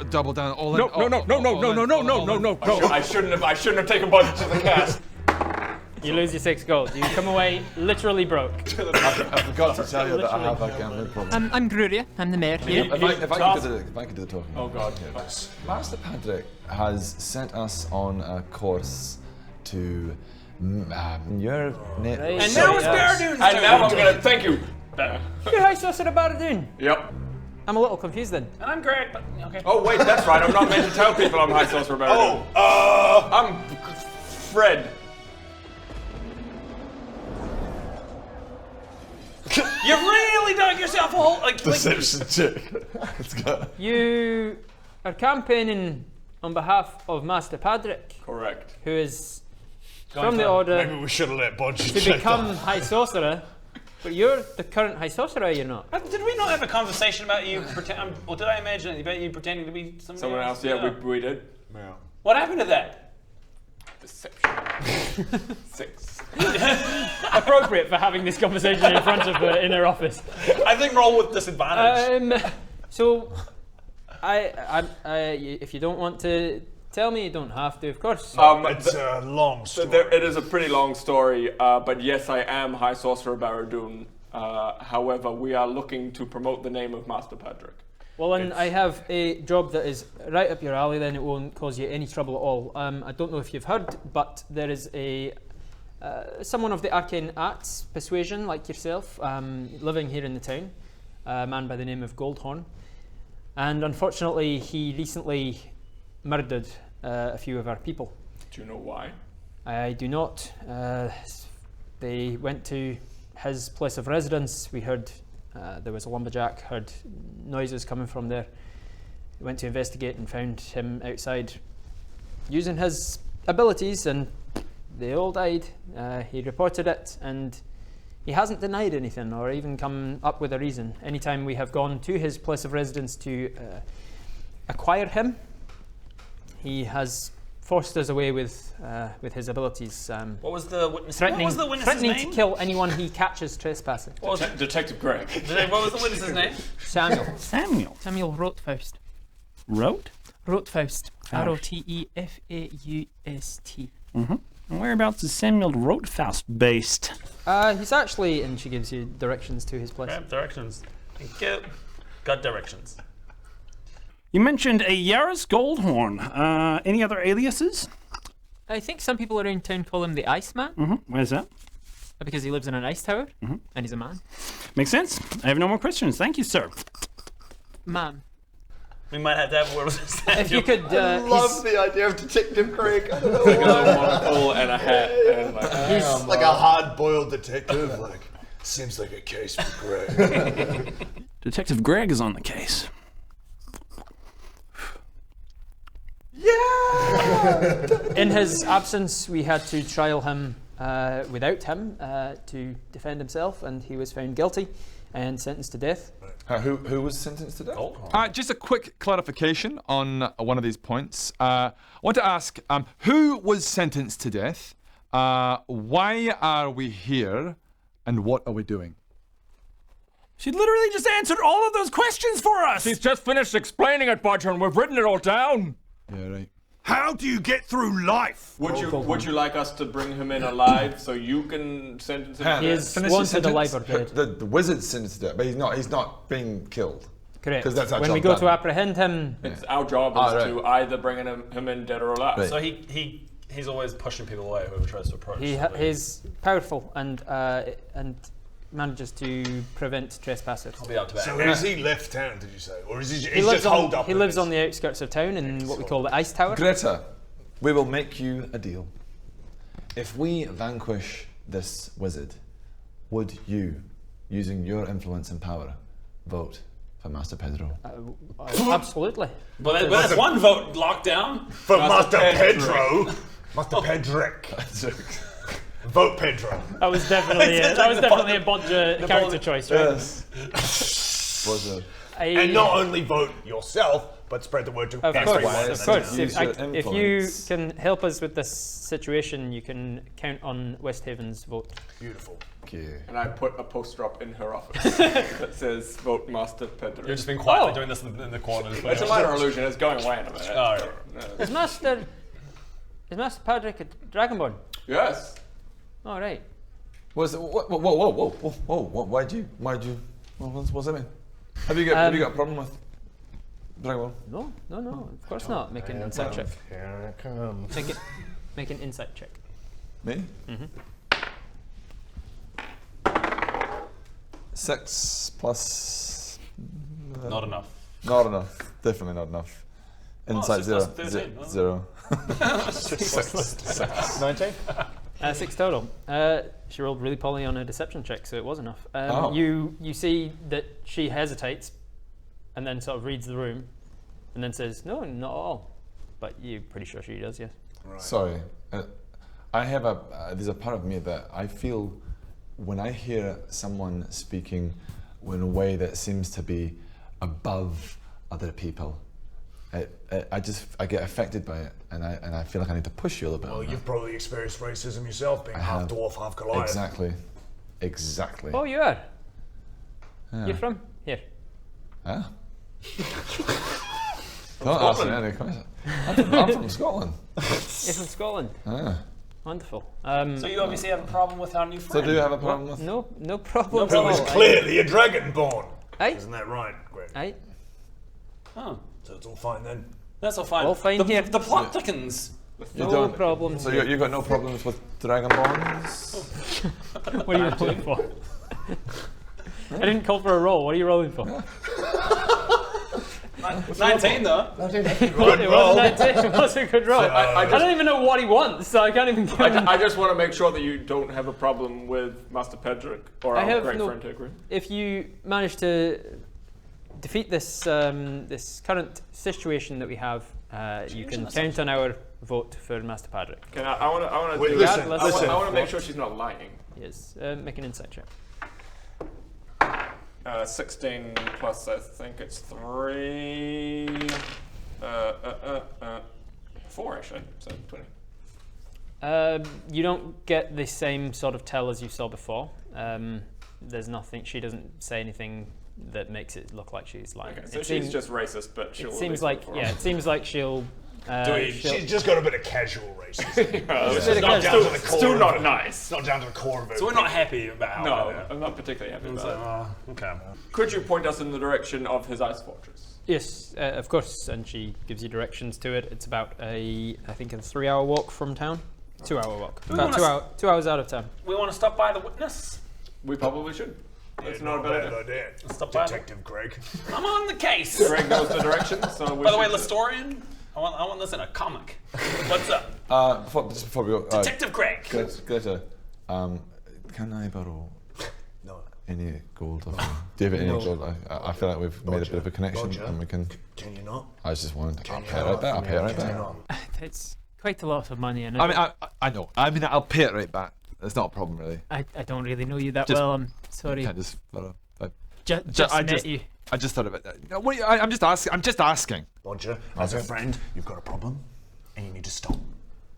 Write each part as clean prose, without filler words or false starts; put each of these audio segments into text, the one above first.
double down, all in. No. I shouldn't have taken budget to the cast. You lose your 6 gold. You come away literally broke. I forgot to tell you that I have a gambling problem. I'm Gruria. I'm the mayor here. If I could do the talking. Oh God. Master Patrick has sent us on a course to your name. And now it's Baradoon's turn. And now I'm gonna thank you. You're High Sorcerer Baradoon. Yep. I'm a little confused then. And I'm Greg, but okay. Oh wait, that's right. I'm not meant to tell people I'm High Sorcerer Baradoon. I'm Fred. You really dug yourself a hole. Deception check. Let's go. You are campaigning on behalf of Master Patrick. Correct. Who is from the order Maybe we should have let Bodgy to become High Sorcerer. But you're the current High Sorcerer, you're not. Did we not have a conversation about you or did I imagine about you pretending to be Someone else? Yeah, we did. Yeah. What happened to that? Deception. 6. Appropriate for having this conversation in front of the inner office. I think roll with disadvantage. So, if you don't want to tell me, you don't have to, of course. It's a long story. It is a pretty long story, but yes, I am High Sorcerer Baradoon. However, we are looking to promote the name of Master Patrick. Well, and I have a job that is right up your alley, then it won't cause you any trouble at all. I don't know if you've heard, but there is someone of the arcane arts persuasion, like yourself, living here in the town, a man by the name of Goldhorn. And unfortunately, he recently murdered a few of our people. Do you know why? I do not. They went to his place of residence. We heard there was a lumberjack, heard noises coming from there. We went to investigate and found him outside using his abilities, and they all died. He reported it, and he hasn't denied anything or even come up with a reason. Anytime we have gone to his place of residence to acquire him, he has forced us away with his abilities. What was the witness? Threatening, What was the witness's threatening name? to kill anyone he catches trespassing. What was it? Detective Greg. What was the witness's name? Samuel. Samuel Rotfaust. Wrote? Rotfaust. Rotefefaust. Mm-hmm. And whereabouts is Samuel Rotfaust based? He's actually, and she gives you directions to his place. Okay, directions. Thank you. Got directions. You mentioned a Yaris Goldhorn. Any other aliases? I think some people around town call him the Iceman. Mm-hmm. Where's that? Because he lives in an ice tower, and he's a man. Makes sense. I have no more questions. Thank you, sir. Man. We might have to have a word with this. If you could, I love the idea of Detective Greg. Like a little monocle and a hat. And He's like a hard-boiled detective. Like, seems like a case for Greg. Detective Greg is on the case. in his absence, we had to trial him without him to defend himself, and he was found guilty and sentenced to death. Who was sentenced to death? Just a quick clarification on one of these points. I want to ask, who was sentenced to death? Why are we here? And what are we doing? She literally just answered all of those questions for us! She's just finished explaining it, Bodger, and we've written it all down. Yeah, right. How do you get through life? Would you like us to bring him in alive so you can sentence him? He is wanted alive or dead. The wizard's sentenced to death, but he's not being killed. Correct. 'Cause that's our when job we go done. to apprehend him, It's our job is to either bring him in dead or alive. Right. So he's always pushing people away whoever tries to approach. he's powerful and manages to prevent trespassers. I'll be up to that. So is he left town, did you say? Or is he He lives just holed on, up? he lives on the outskirts of town in what we call the Ice Tower. Greta, we will make you a deal. If we vanquish this wizard, would you, using your influence and power, vote for Master Pedro? Absolutely. But that's one vote locked down. For Master Pedro. Master Pedrick. Vote Pedro. That was definitely a Bodger character choice, right? Yes. And not only vote yourself, but spread the word to Of everyone. course, of course. Use your If you influence. can help us with this situation, you can count on West Haven's vote. Beautiful. Okay. And I put a poster up in her office that says "Vote Master Pedro." You've just been quietly doing this in the corners. It's a minor illusion. It's going away in a minute. Oh, Is Master Patrick a Dragonborn? Yes. All right. Whoa! Why'd you? What's that mean? Have you got a problem with Dragon? No, of course not. Make an insight check. Here it comes. Make an insight check. Me? 6 plus. not enough. Not enough. Definitely not enough. Insight 6 zero. plus 13, wasn't Zero. 19? 6 total. She rolled really poorly on a deception check, so it was enough. Oh. You see that she hesitates, and then sort of reads the room, and then says, "No, not at all." But you're pretty sure she does, yes. Sorry. I have there's a part of me that I feel when I hear someone speaking in a way that seems to be above other people, I get affected by it, and I feel like I need to push you a little bit. Well, on you've probably experienced racism yourself, being half have. dwarf, half that. Goliath. Exactly. Oh, you are? Yeah. You're from here? Huh? Don't ask me any questions. I'm from Scotland. You're from Scotland? Ah. Wonderful. So you obviously have a problem with our new So friend. do you have a problem with? No problem. Who is clearly a dragonborn. Aye. Isn't that right, Greg? Aye. Oh, So it's all fine then. that's all fine. All fine the, here. The plot thickens. You No don't. problems. So you got no problems with Dragonborns? What are you rolling for? I didn't call for a roll. What are you rolling for? 19 though. It was a 19. It was a good roll. I don't even know what he wants, so I can't even give him. I just want to make sure that you don't have a problem with Master Pedrick or I our have great no- friend Tigray. If you manage to defeat this this current situation that we have, you can count on our vote for Master Padrick. Can I want to Wait, do listen, that. listen. I want to make sure she's not lying. Yes, make an insight check. 16 plus, I think it's 3. 4 actually, so 20. You don't get the same sort of tell as you saw before. There's nothing. She doesn't say anything that makes it look like she's lying. Okay, so It she's seems- just racist, but she'll. It seems like it seems like she'll. She's just got a bit of casual racism. Bit of It's not casual. down to the core Still of not it. nice. It's not down to the core of it. So we're not happy about how No, I'm not particularly happy about it. okay. Could you point us in the direction of his ice fortress? Yes, of course, and she gives you directions to it. It's about I think a 3-hour walk from town. 2-hour walk. we About wanna 2 hours out of town. We want to stop by the witness. We probably should. It's not a bad idea. Stop by. Detective Greg. I'm on the case. Greg knows the direction, so we By the way, should- Listorian, I want this in a comic. What's up? Just before we go, Detective Greg. Greta, can I borrow No. any gold? Off you? Do you have any gold? I feel like we've made a bit of a connection, Roger. and we can. Can you not? I was just wanted to. I'll you pay it not? right back. I'll pay it right Can you back. not? It's quite a lot of money, and I mean, I know. I mean, I'll pay it right back. It's not a problem, really. I don't really know you that Just- well. I'm sorry. I just. Just I met just- you. I just thought about that. I'm just asking. I'm just asking. Roger, as a friend, you've got a problem, and you need to stop.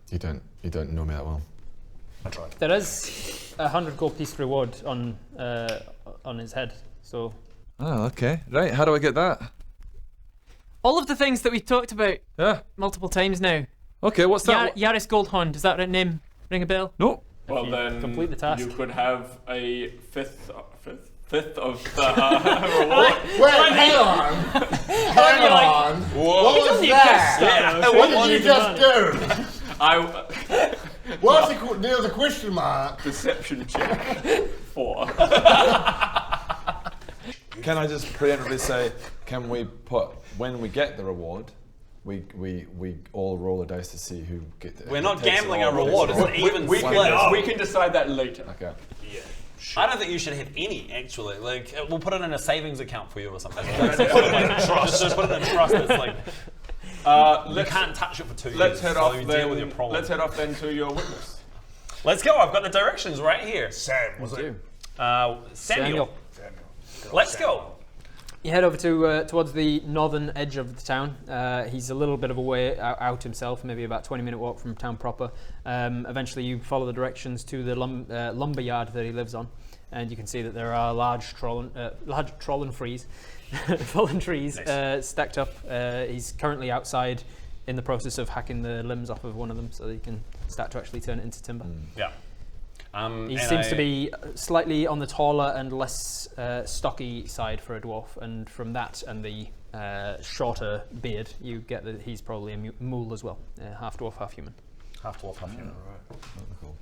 You don't know me that well. I tried. There is a 100 gold piece reward on his head. So Oh, okay. Right. How do I get that? All of the things that we talked about Yeah. multiple times now. Okay. What's that? Yaris Goldhorn. Does that name ring a bell? No. Well, you then complete the task. you could have a fifth of the reward. Wait, hang on. Hang on. What was that? What What did you just do? What's There's a question mark. deception check 4? Can I just preemptively say, can we put when we get the reward, we all roll a dice to see who get. We're not takes it gambling all, our takes reward. it It's all. an even we split. can decide that later. Okay. I don't think you should have any, actually. Like, we'll put it in a savings account for you or something. Just put it in a trust. Just put it in a trust. It's like you can't touch it for 2 years. Let's head while off you then. deal with your problem. Let's head off then to your witness. Let's go. I've got the directions right here. Sam, was it? Samuel. Let's go. You head over to towards the northern edge of the town. He's a little bit of a way out himself, maybe about 20-minute walk from town proper. Eventually, you follow the directions to the lumber yard that he lives on, and you can see that there are large fallen trees nice. Stacked up. He's currently outside in the process of hacking the limbs off of one of them, so that he can start to actually turn it into timber. Yeah. He seems to be slightly on the taller and less stocky side for a dwarf, and from that and the shorter beard, you get that he's probably a mule as well, half dwarf, half human. Half dwarf, half human. Right. Cool.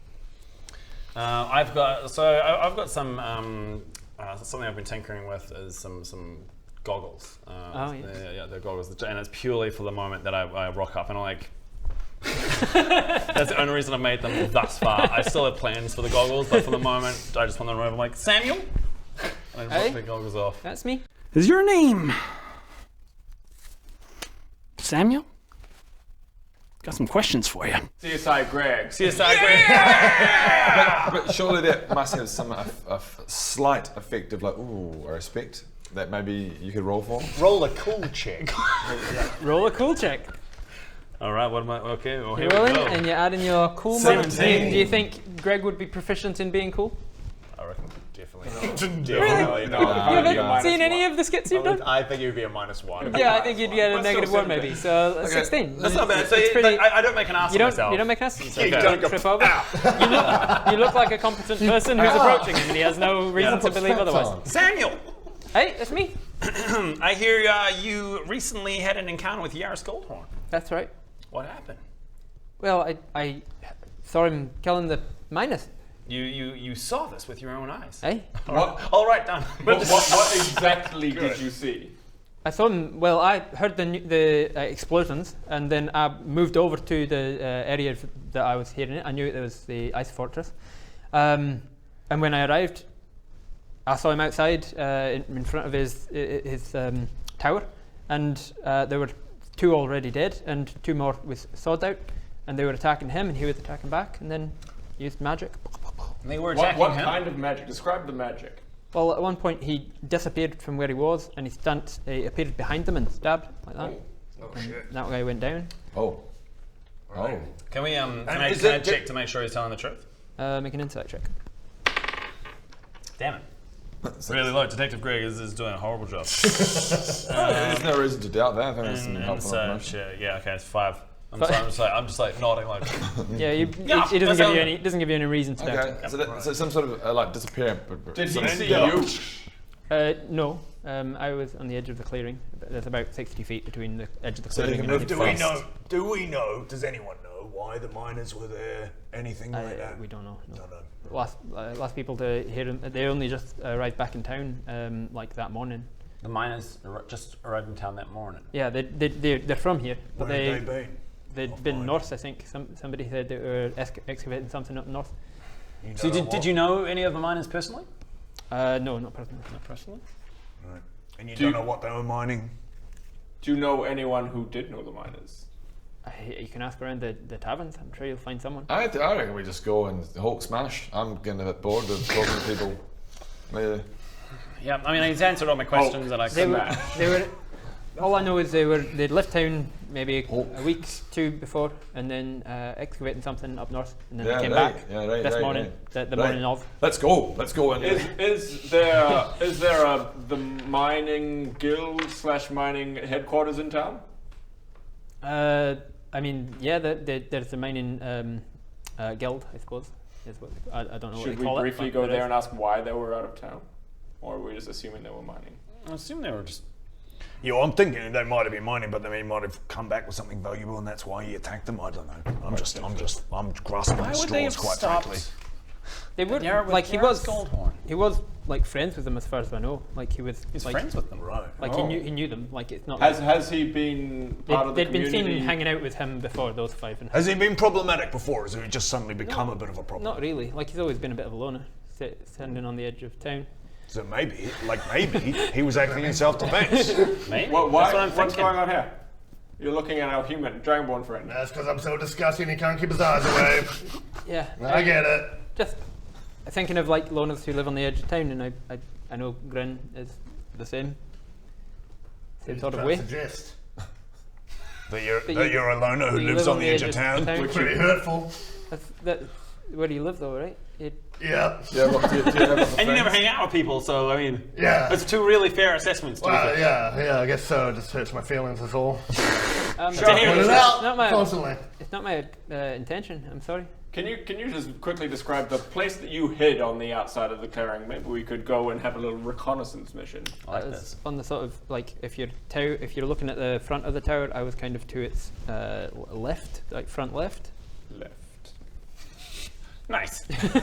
I've got some something I've been tinkering with is some goggles. They're goggles, and it's purely for the moment that I rock up and I'm like. That's the only reason I've made them thus far. I still have plans for the goggles, but for the moment, I just want them to remove. I'm like, Samuel? And I rock the goggles off. That's me. Is your name Samuel? Got some questions for you. CSI Greg. CSI Greg. But surely that must have some a slight effect of like, ooh, I respect that maybe you could roll for. Roll a cool check. Roll a cool check. All right, what am I? Okay, well, here You're we rolling, go. and you add in your cool moments. Do 17. you think Greg would be proficient in being cool? I reckon definitely. Really? No, You haven't seen any of the skits you've done? I think it would be a -1. Yeah, I think you'd get a But negative still 1 maybe. So 16. That's not bad. So It's pretty- I don't make an ass You of don't. myself. You don't make an ass. Okay. Don't trip over. You look like a competent person who's approaching him, and he has no reason to believe otherwise. Samuel, Hey, it's me. I hear you recently had an encounter with Yaris Goldhorn. That's right. What happened? Well, I saw him killing the miners. You saw this with your own eyes. Hey, All right, done. But what exactly did you see? I saw him. Well, I heard the explosions, and then I moved over to the area that I was hearing it. I knew it was the ice fortress, and when I arrived, I saw him outside in front of his tower, and there were 2 already dead, and 2 more with swords out, and they were attacking him, and he was attacking back, and then used magic. They were attacking What him. kind of magic? Describe the magic. Well, at one point he disappeared from where he was, and he appeared behind them and stabbed like that. Oh shit. That guy went down. Oh. Right. Can we can I is check to make sure he's telling the truth? Make an insight check. Damn it. Really low. Detective Greg is doing a horrible job. There's no reason to doubt that. I think that's some helpful So, information. yeah, okay, it's 5. I'm just like nodding like. Yeah, Yeah, he doesn't that's give you any. Doesn't give you any reason to doubt Okay, so some sort of like disappearing. Did he some- see you? it. No, I was on the edge of the clearing. There's about 60 feet between the edge of the So you clearing can and move his Do we fast. know? Do we know? Does anyone know why the miners were there? Anything like that? We don't know. No. Don't know. Last people to hear him. They only just arrived back in town, like that morning. The miners just arrived in town that morning. Yeah, they're from here, but Where had they been? they'd been north. I think somebody said they were excavating something up north. You So know did you know any of the miners personally? No, not personally. Not personally. Right. And you Do don't you- know what they were mining? Do you know anyone who did know the miners? You can ask around the taverns. I'm sure you'll find someone. I reckon we just go and Hulk smash. I'm getting a bit bored of talking to people. Yeah, I mean, he's answered all my questions, and I They can. were. All I know is they'd left town maybe a week, 2 before, and then excavating something up north, and then they came back this morning, the morning of. Let's go. Let's go. And Is there the mining guild / mining headquarters in town? I mean, yeah, there's the mining guild, I suppose. Is what I don't know what Should they we call briefly it. go there and ask why they were out of town, or are we just assuming they were mining? I assume they were just. Yeah, I'm thinking they might have been mining, but they might have come back with something valuable, and that's why he attacked them. I don't know. I'm grasping Why at would they have straws, quite stopped? frankly. They were Yaris like he Yaris was Goldhorn. he was like friends with them as far as I know. Like he was He's like, friends with them. Right. Like Oh. he knew them. Like it's not. Has he been part of the they'd been community? seen hanging out with him before, those 5. And Has he been problematic before, or has he just suddenly become a bit of a problem? not really. Like he's always been a bit of a loner, standing on the edge of town. So maybe he was acting in self-defense. Maybe. Why, That's what I'm what's thinking. going on here? You're looking at our human Dragonborn friend. That's because I'm so disgusting he can't keep his eyes away. Yeah, I get it. just thinking of like loners who live on the edge of town, and I know Grin is the same. Same sort of way. Suggest. That you're a loner who you lives live on the edge of town. Pretty hurtful. Where do you live, though, right? Yeah. Yeah, well, do you have other And you never friends? hang out with people, so I mean, Yeah. those are two really fair assessments. To be Well, fair. yeah, I guess so. It just hurts my feelings, that's all. It's Put it out not my, constantly. it's not my intention. I'm sorry. Can you just quickly describe the place that you hid on the outside of the clearing? Maybe we could go and have a little reconnaissance mission. I like That was this. on the sort of like if you're looking at the front of the tower, I was kind of to its left, like front left. Left. Nice. Thank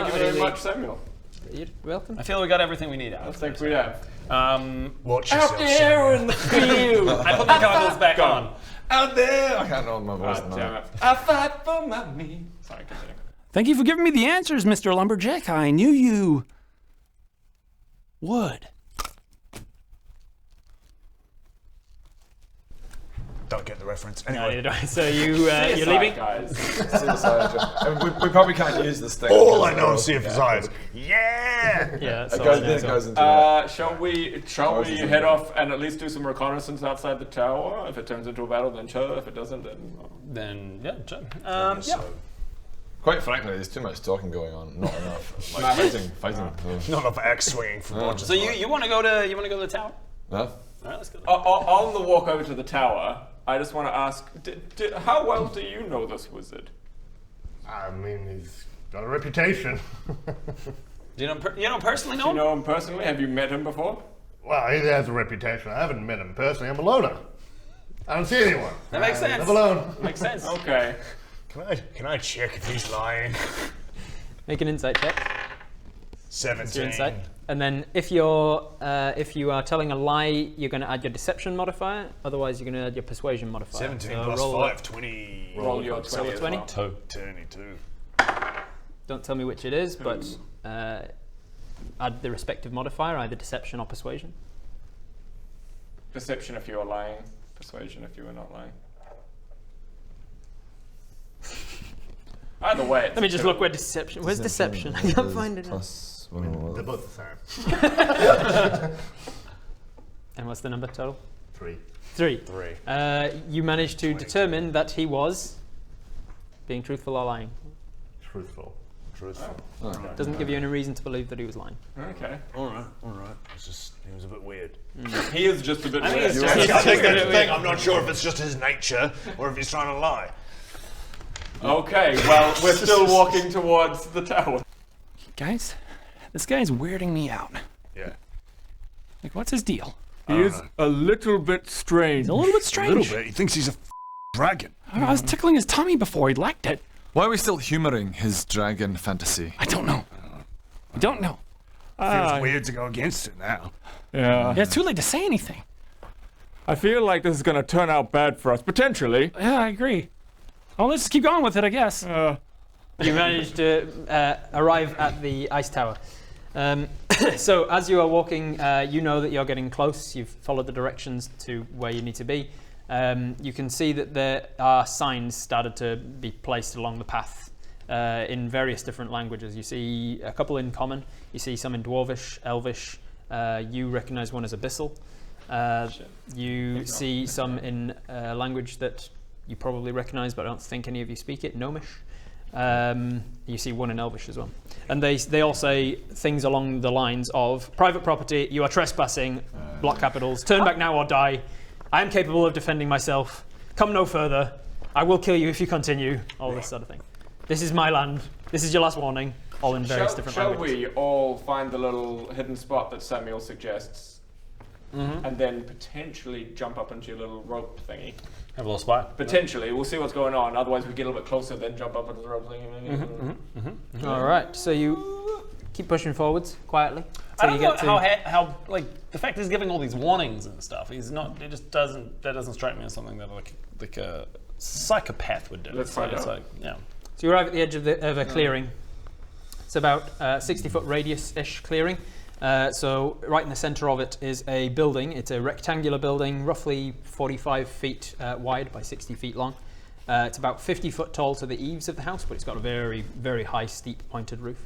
you very really- much, Samuel. You're welcome. I feel we got everything we need out. I think we have. Watch Out yourself, there Samuel. in the field. I put the goggles back on. Out there! I can't know my voice God now. damn it. I fight for my me. Sorry, continue. Thank you for giving me the answers, Mr. Lumberjack. I knew you would. Don't get the reference. No, Anyway, you don't. So you're leaving. Guys. CSI. And we probably can't use this thing. all I know is CFSI is, yeah! Yeah. It So goes into that. Shall we head off and at least do some reconnaissance outside the tower? If it turns into a battle, then sure. If it doesn't, then Then, yeah, sure. So, Quite frankly, there's too much talking going on. Not enough. Like fighting. not enough axe swinging for Roger. So you want to go to the tower? No? All right, let's go. on the walk over to the tower, I just want to ask: how well do you know this wizard? I mean, he's got a reputation. Do you know personally? Do you know him personally? Have you met him before? Well, he has a reputation. I haven't met him personally. I'm a loner. I don't see anyone. That makes I sense. live alone. Makes sense. Okay. Can I check if he's lying? make an insight check. 17. Your insight. And then if you are telling a lie, you're going to add your deception modifier. Otherwise, you're going to add your persuasion modifier. 17 So plus roll 5, 20. Roll your 20 as 20. well. 22. Don't tell me which it is, but add the respective modifier, either deception or persuasion. Deception if you are lying. Persuasion if you are not lying. Either way, it's Let me just two. look where deception. Where's deception? I can't find it. Plus They're both the same. And what's the number total? 3. 3. 3. You managed to determine that he was being truthful or lying. Truthful. Truthful. Doesn't give you any reason to believe that he was lying. Okay. Alright. It's just, he was a bit weird. He is just a bit I think weird. it's I just- think that's the thing. I'm not sure if it's just his nature or if he's trying to lie. Okay, well, we're still walking towards the tower. Guys, this guy's weirding me out. Yeah. Like, what's his deal? He is a little bit strange. He's a little bit A strange. little bit. He thinks he's a dragon. I was tickling his tummy before he liked it. Why are we still humouring his dragon fantasy? I don't know. I don't know. Feels weird to go against it now. Yeah. Yeah, it's too late to say anything. I feel like this is going to turn out bad for us, potentially. Yeah, I agree. Oh, let's just keep going with it, I guess. You managed to arrive at the ice tower. So as you are walking, you know that you're getting close. You've followed the directions to where you need to be. You can see that there are signs started to be placed along the path in various different languages. You see a couple in Common. You see some in Dwarvish, Elvish. You recognise one as Abyssal. You see some in a language that you probably recognise, but I don't think any of you speak it, Gnomish. You see one in Elvish as well. And they all say things along the lines of, private property, you are trespassing, block capitals, turn back now or die. I am capable of defending myself. Come no further. I will kill you if you continue. All this sort of thing. This is my land. This is your last warning. All in various different Shall languages. we all find the little hidden spot that Samuel suggests, and then potentially jump up into your little rope thingy? Have a little spot. Potentially, we'll see what's going on. Otherwise, we get a little bit closer, then jump up into the rope thingy. All right. So you keep pushing forwards quietly I till don't you know get to. how like the fact he's giving all these warnings and stuff. He's not. It just doesn't. That doesn't strike me as something that like a psychopath would do. Let's find It's out. like, yeah. So you arrive at the edge of a clearing. It's about 60-foot radius-ish clearing. So right in the centre of it is a building. It's a rectangular building, roughly 45 feet wide by 60 feet long. It's about 50 foot tall to the eaves of the house, but it's got a very, very high, steep, pointed roof.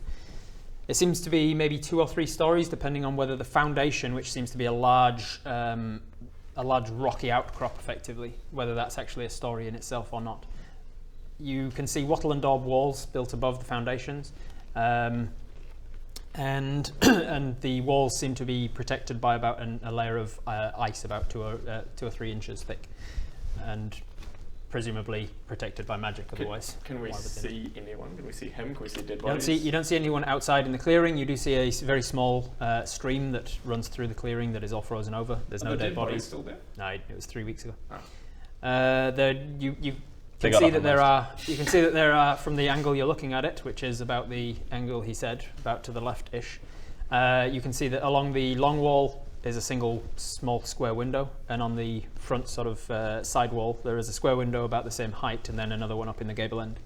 It seems to be maybe 2 or 3 stories, depending on whether the foundation, which seems to be a large rocky outcrop, effectively, whether that's actually a story in itself or not. You can see wattle and daub walls built above the foundations, and the walls seem to be protected by about a layer of ice, about 2 or 3 inches thick, and presumably protected by magic. Otherwise, Can we see anyone? Can we see him? Can we see dead you bodies? don't see anyone outside in the clearing. You do see a very small stream that runs through the clearing that is all frozen over. There's no dead bodies. Still there? No, it was 3 weeks ago. Oh. You can see that there are. You can see that there are, from the angle you're looking at it, which is about the angle he said, about to the left-ish. You can see that along the long wall is a single small square window, and on the front sort of side wall there is a square window about the same height, and then another one up in the gable end.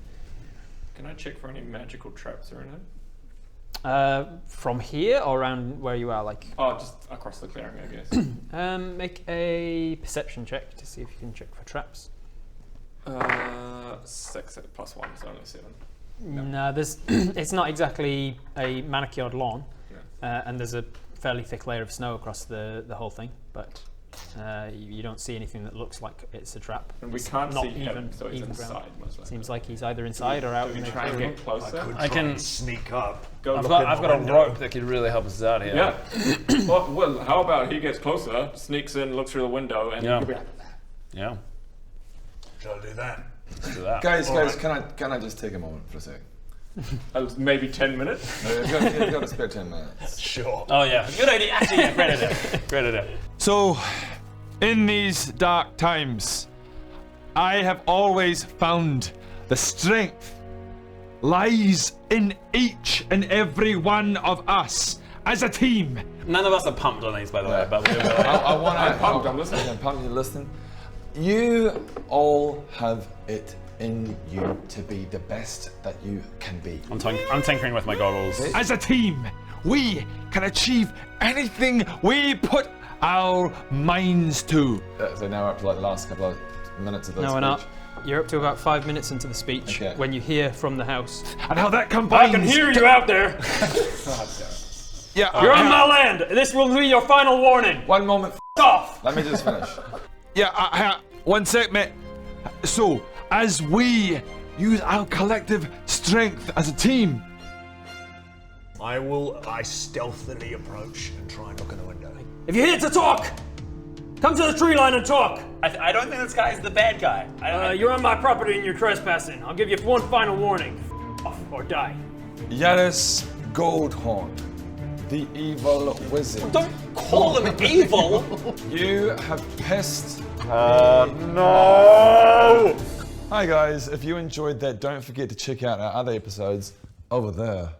Can I check for any magical traps or anything? From here or around where you are, like? Oh, just across the clearing, I guess. Make a perception check to see if you can check for traps. 6 plus 1, so only 7. No, there's. It's not exactly a manicured lawn, and there's a fairly thick layer of snow across the whole thing, but you don't see anything that looks like it's a trap. And we It's can't not see him, even, so he's even inside, ground. most likely. Seems like he's either inside or out. Do in we the try and clearing. get closer? I can sneak up. I've got a rope that could really help us out here. Yeah. well, how about he gets closer, sneaks in, looks through the window, and Yeah. he'll be like, Yeah. Shall I do that? Let's do that. Guys, can I just take a moment for a sec? maybe 10 minutes. No, you've got to spare 10 minutes. Sure. Oh yeah, good idea. Actually, yeah, great idea. Great idea. So, in these dark times, I have always found the strength lies in each and every one of us as a team. None of us are pumped on these, by the way, but we're I want to. I'm pumped, I'm listening. I'm pumped, you're listening. You all have it in you to be the best that you can be. I'm tinkering with my goggles. As a team, we can achieve anything we put our minds to. So now we're up to like the last couple of minutes of this. No, we're not. You're up to about 5 minutes into the speech when you hear from the house. And how that combines. I can hear you out there. Yeah, You're on my land. This will be your final warning. One moment. Off. Let me just finish. Yeah, 1 sec, mate. So, as we use our collective strength as a team, I stealthily approach and try and look in the window. If you're here to talk, come to the tree line and talk. I don't think this guy's the bad guy. You're on my property and you're trespassing. I'll give you one final warning. Off or die. Yaris Goldhorn, the evil wizard. Don't call him evil. You have pissed. No! Hi guys, if you enjoyed that, don't forget to check out our other episodes over there.